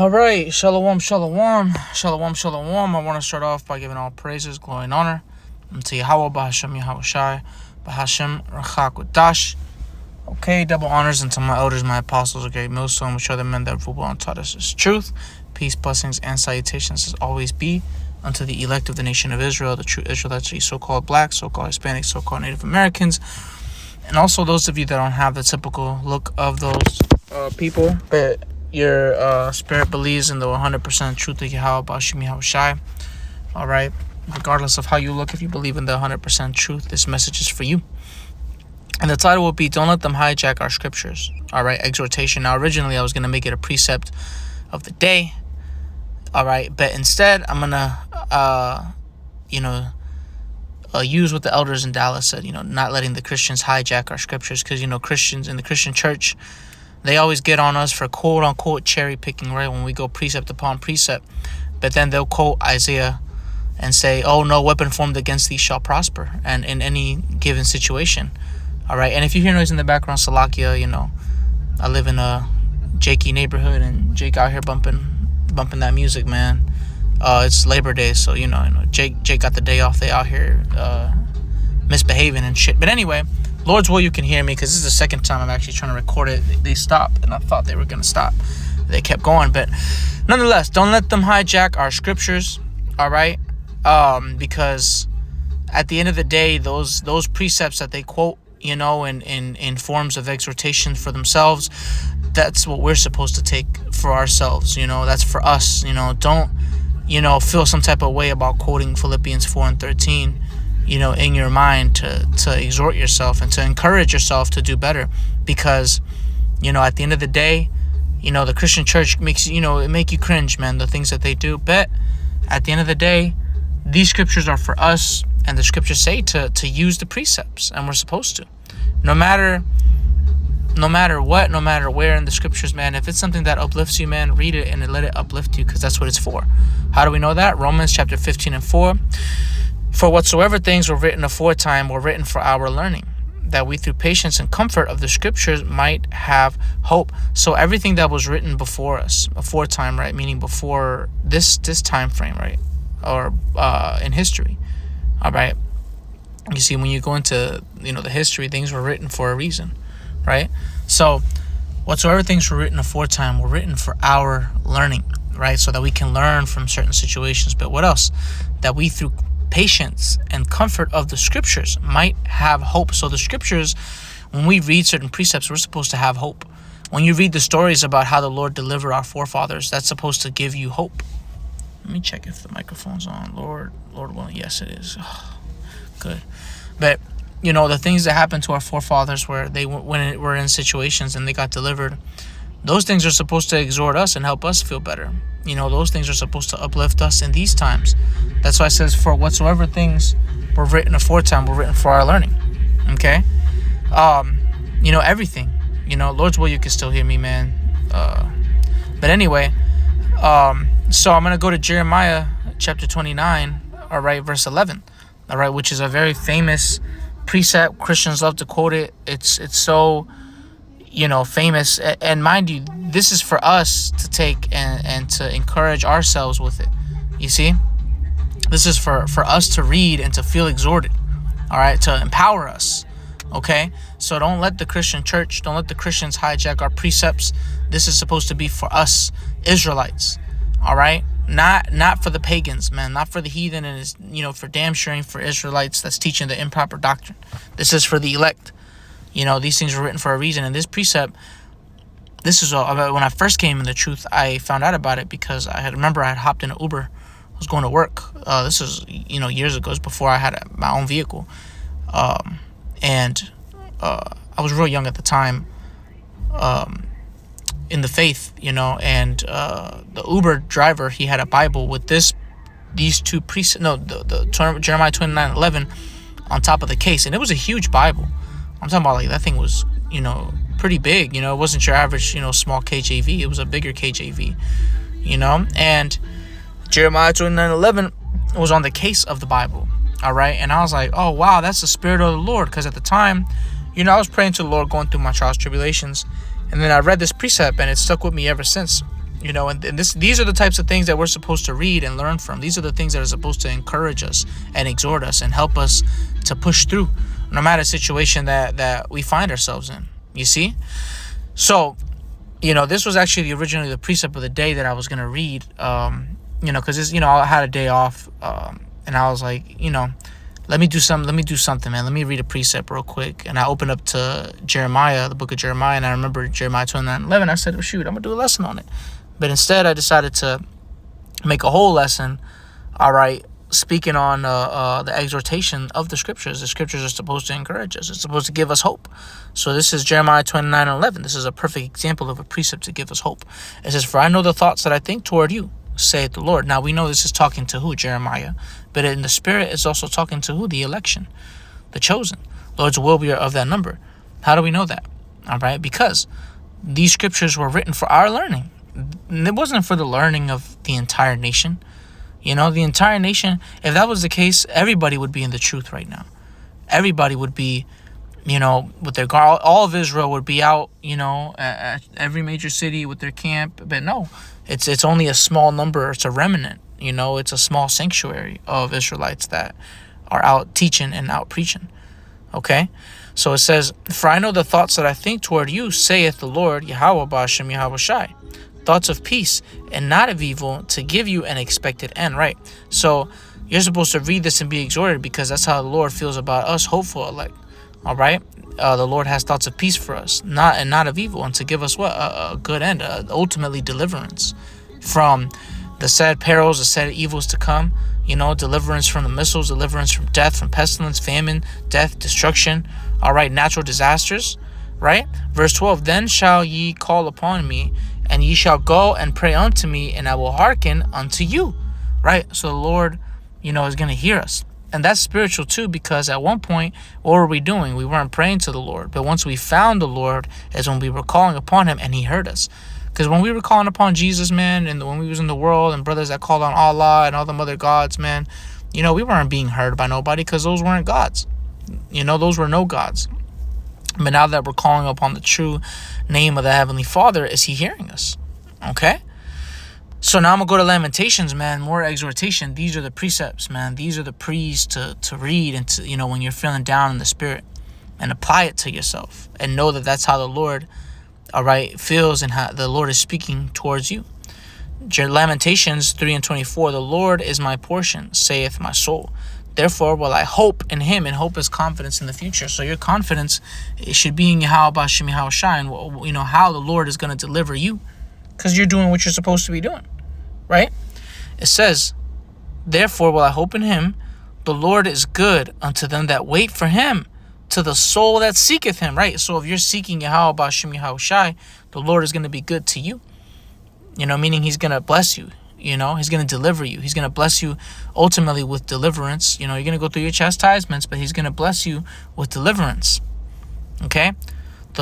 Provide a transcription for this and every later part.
All right, shalom, shalom, shalom, shalom. I want to start off by giving all praises, glory, and honor unto Yahweh, Bahashem, Yahweh Shai, Bahashem, Rachak, Dash. Okay, double honors unto my elders, my apostles, a great millstone, which are the men that rule and taught us this truth. Peace, blessings, and salutations as always be unto the elect of the nation of Israel, the true Israelites, the so-called blacks, so-called Hispanics, so-called Native Americans, and also those of you that don't have the typical look of those people, but your spirit believes in the 100% truth of Yahweh, Bahashem, Yahweh Shai. All right, regardless of how you look, if you believe in the 100% truth, this message is for you. And the title will be, Don't Let Them Hijack Our Scriptures. All right, exhortation. Now, originally, I was going to make it a precept of the day. All right, but instead, I'm going to, use what the elders in Dallas said, not letting the Christians hijack our scriptures. Because, Christians in the Christian church, they always get on us for quote-unquote cherry picking, right, when we go precept upon precept. But then they'll quote Isaiah and say, oh, no weapon formed against thee shall prosper, and in any given situation. All right, and if you hear noise in the background, Salakia, I live in a Jakey neighborhood, and Jake out here bumping that music, man. It's Labor Day, so Jake got the day off. They out here misbehaving and shit. But anyway, Lord's will, you can hear me, because this is the second time I'm actually trying to record it. They stopped, and I thought they were gonna stop. They kept going, but nonetheless, don't let them hijack our scriptures. All right, because at the end of the day, those precepts that they quote, in forms of exhortation for themselves, that's what we're supposed to take for ourselves. That's for us. Don't feel some type of way about quoting Philippians 4 and 13 in your mind to exhort yourself and to encourage yourself to do better, because at the end of the day, the Christian church makes it make you cringe, man, the things that they do. But at the end of the day, these scriptures are for us, and the scriptures say to use the precepts, and we're supposed to, no matter what, no matter where in the scriptures, man. If it's something that uplifts you, man, read it and let it uplift you, because that's what it's for. How do we know that? Romans chapter 15 and 4. For whatsoever things were written aforetime were written for our learning, that we through patience and comfort of the scriptures might have hope. So everything that was written before us, aforetime, right, meaning before this time frame, right, or in history, all right. You see, when you go into the history, things were written for a reason, right? So whatsoever things were written aforetime were written for our learning, right? So that we can learn from certain situations. But what else? That we through patience and comfort of the scriptures might have hope. So the scriptures, when we read certain precepts, we're supposed to have hope. When you read the stories about how the Lord delivered our forefathers, that's supposed to give you hope. Let me check if the microphone's on. Lord willing, yes, it is. Oh, good. But the things that happened to our forefathers, where they were in situations and they got delivered, those things are supposed to exhort us and help us feel better. Those things are supposed to uplift us in these times. That's why it says, for whatsoever things were written aforetime were written for our learning. Okay? Everything. Lord's will, you can still hear me, man. But anyway, so I'm going to go to Jeremiah chapter 29, all right, verse 11, all right, which is a very famous precept. Christians love to quote it. It's so famous, and mind you, this is for us to take and to encourage ourselves with it. You see, this is for us to read and to feel exhorted, all right, to empower us. Okay, so don't let the Christian church, don't let the Christians hijack our precepts. This is supposed to be for us Israelites, all right, not for the pagans, man, not for the heathen, and is for damn sure for Israelites that's teaching the improper doctrine. This is for the elect. These things were written for a reason. And this precept, this is when I first came in the truth, I found out about it because I had hopped in an Uber. I was going to work. This is, years ago. It was before I had my own vehicle. And I was real young at the time in the faith, and the Uber driver, he had a Bible with these two precepts. No, the Jeremiah 29:11 on top of the case. And it was a huge Bible. I'm talking about, like, that thing was, pretty big. It wasn't your average, small KJV. It was a bigger KJV, and Jeremiah 29:11 was on the case of the Bible, all right? And I was like, oh, wow, that's the Spirit of the Lord, because at the time, I was praying to the Lord, going through my trials, tribulations, and then I read this precept, and it stuck with me ever since, And these are the types of things that we're supposed to read and learn from. These are the things that are supposed to encourage us and exhort us and help us to push through no matter the situation that we find ourselves in. You see? So, this was actually originally the precept of the day that I was going to read, because, I had a day off, and I was like, let me do something, man. Let me read a precept real quick. And I opened up to Jeremiah, the book of Jeremiah, and I remember Jeremiah 29:11. I said, oh, shoot, I'm going to do a lesson on it. But instead, I decided to make a whole lesson, all right, speaking on the exhortation of the scriptures. The scriptures are supposed to encourage us. It's supposed to give us hope. So this is Jeremiah 29:11. This is a perfect example of a precept to give us hope. It says, for I know the thoughts that I think toward you, saith the Lord. Now, we know this is talking to who? Jeremiah. But in the spirit, it's also talking to who? The election, the chosen. Lord's will be of that number. How do we know that? All right, because these scriptures were written for our learning. It wasn't for the learning of the entire nation. The entire nation, if that was the case, everybody would be in the truth right now. Everybody would be, with their all of Israel would be out, at every major city with their camp. But no, it's only a small number. It's a remnant. It's a small sanctuary of Israelites that are out teaching and out preaching. Okay? So it says, for I know the thoughts that I think toward you, saith the Lord, Yahweh Ba'ashem Yahweh Shai. Thoughts of peace and not of evil, to give you an expected end, right? So you're supposed to read this and be exhorted, because that's how the Lord feels about us, hopeful elect. All right? The Lord has thoughts of peace for us, not of evil, and to give us what? A good end, ultimately deliverance from the said perils, the said evils to come, deliverance from the missiles, deliverance from death, from pestilence, famine, death, destruction, all right, natural disasters, right? Verse 12, then shall ye call upon me, and ye shall go and pray unto me, and I will hearken unto you, right? So the Lord, is going to hear us. And that's spiritual too, because at one point, what were we doing? We weren't praying to the Lord. But once we found the Lord is when we were calling upon him, and he heard us. Because when we were calling upon Jesus, man, and when we was in the world, and brothers that called on Allah and all them other gods, man, we weren't being heard by nobody, because those weren't gods. Those were no gods. But now that we're calling upon the true name of the Heavenly Father, is he hearing us? Okay? So now I'm going to go to Lamentations, man. More exhortation. These are the precepts, man. These are the pre's to read and to, when you're feeling down in the spirit, and apply it to yourself. And know that that's how the Lord, all right, feels, and how the Lord is speaking towards you. Lamentations 3:24. The Lord is my portion, saith my soul. Therefore will I hope in him, and hope is confidence in the future. So your confidence, it should be in Yahweh Ba'ashem Yahweh Shai, and how the Lord is going to deliver you, because you're doing what you're supposed to be doing, right? It says, therefore will I hope in him. The Lord is good unto them that wait for him, to the soul that seeketh him, right? So if you're seeking Yahweh Ba'ashem Yahweh Shai, the Lord is going to be good to you, meaning he's going to bless you. He's going to deliver you. He's going to bless you ultimately with deliverance. You're going to go through your chastisements, but he's going to bless you with deliverance. Okay?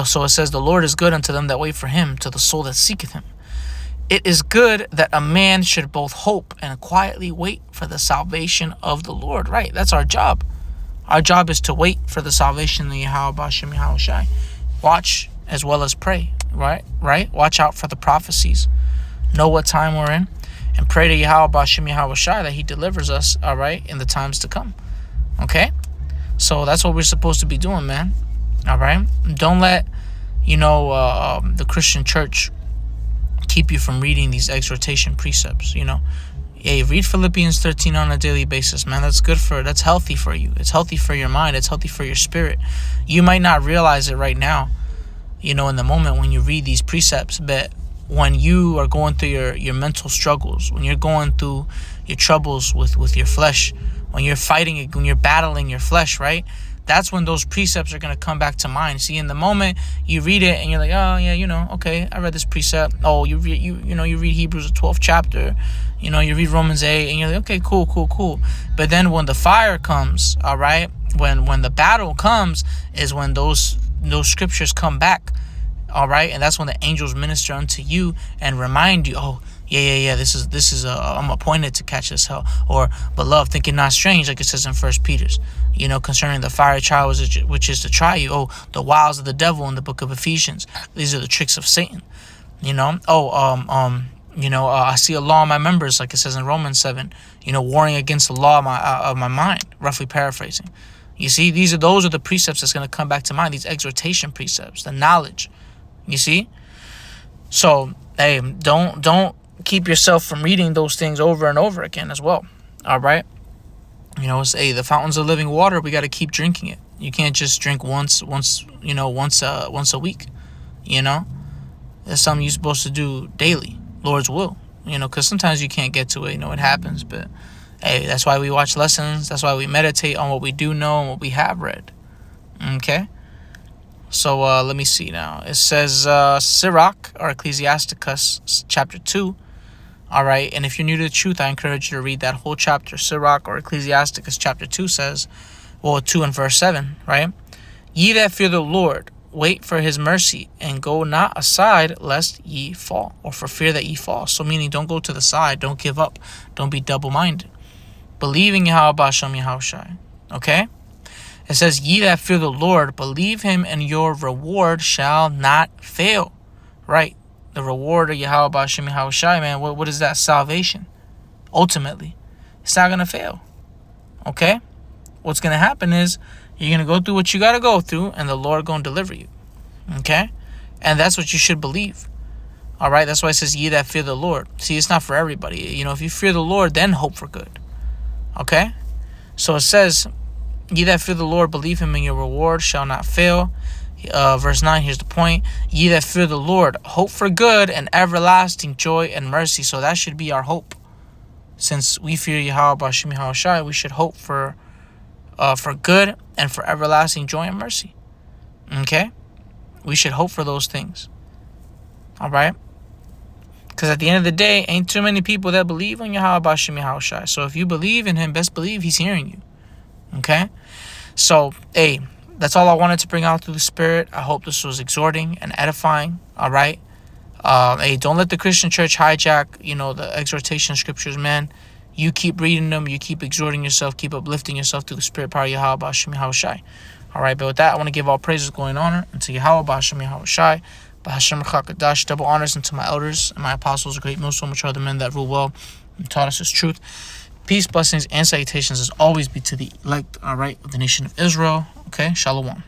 So it says, the Lord is good unto them that wait for him, to the soul that seeketh him. It is good that a man should both hope and quietly wait for the salvation of the Lord. Right? That's our job. Our job is to wait for the salvation of Yahweh Ba'ashem Yahweh Shai. Watch as well as pray. Right? Watch out for the prophecies. Know what time we're in. And pray to Yahweh Ba'ashem Yahweh Shai that he delivers us, all right, in the times to come. Okay? So that's what we're supposed to be doing, man. All right? Don't let, the Christian church keep you from reading these exhortation precepts, Hey, read Philippians 13 on a daily basis, man. That's healthy for you. It's healthy for your mind. It's healthy for your spirit. You might not realize it right now, in the moment when you read these precepts, but when you are going through your mental struggles, when you're going through your troubles with your flesh, when you're fighting, when you're battling your flesh, right? That's when those precepts are going to come back to mind. See, in the moment you read it and you're like, oh yeah, okay, I read this precept. Oh, you read Hebrews, the 12th chapter. You read Romans 8, and you're like, okay, cool. But then when the fire comes, all right, when the battle comes, is when those scriptures come back. All right, and that's when the angels minister unto you and remind you, oh, yeah, this is I'm appointed to catch this hell. Or, beloved, think it not strange, like it says in 1 Peter's, concerning the fiery trial which is to try you. Oh, the wiles of the devil in the book of Ephesians. These are the tricks of Satan. I see a law in my members, like it says in Romans 7, warring against the law of my mind, roughly paraphrasing. You see, those are the precepts that's going to come back to mind, these exhortation precepts, the knowledge. You see? So, hey, don't keep yourself from reading those things over and over again as well. All right? The fountains of living water, we got to keep drinking it. You can't just drink once a week. That's something you're supposed to do daily. Lord's will. Because sometimes you can't get to it. It happens. But, hey, that's why we watch lessons. That's why we meditate on what we do know and what we have read. Okay? So, let me see now. It says, Sirach, or Ecclesiasticus, chapter 2. All right? And if you're new to the truth, I encourage you to read that whole chapter. Sirach, or Ecclesiasticus, chapter 2 says, 2 and verse 7, right? Ye that fear the Lord, wait for his mercy, and go not aside lest ye fall, or for fear that ye fall. So meaning, don't go to the side, don't give up, don't be double-minded. Believe in Yahweh B'Hashem Yahushai. Okay? It says, ye that fear the Lord, believe him, and your reward shall not fail. Right? The reward of Yahweh B'Hashem Yahushai, man, what is that? Salvation. Ultimately. It's not going to fail. Okay? What's going to happen is, you're going to go through what you got to go through, and the Lord going to deliver you. Okay? And that's what you should believe. All right? That's why it says, ye that fear the Lord. See, it's not for everybody. If you fear the Lord, then hope for good. Okay? So it says, ye that fear the Lord, believe him, and your reward shall not fail. Verse 9, here's the point. Ye that fear the Lord, hope for good and everlasting joy and mercy. So that should be our hope. Since we fear Yahweh B'Hashem Yahushai, we should hope for good and for everlasting joy and mercy. Okay? We should hope for those things. All right? Because at the end of the day, ain't too many people that believe in Yahweh B'Hashem Yahushai. So if you believe in him, best believe he's hearing you. Okay? So, hey, that's all I wanted to bring out through the Spirit. I hope this was exhorting and edifying. All right? Hey, don't let the Christian church hijack, the exhortation scriptures, man. You keep reading them. You keep exhorting yourself. Keep uplifting yourself through the Spirit power of Yahweh B'Hashem Yahushai. All right, but with that, I want to give all praises, glory, and honor unto Yahweh B'Hashem Yahushai. B'Hashem Chakadash. Double honors unto my elders and my apostles, great millstone, which are the men that rule well and taught us his truth. Peace, blessings, and salutations as always be to the elect, all right, of the nation of Israel. Okay, shalom.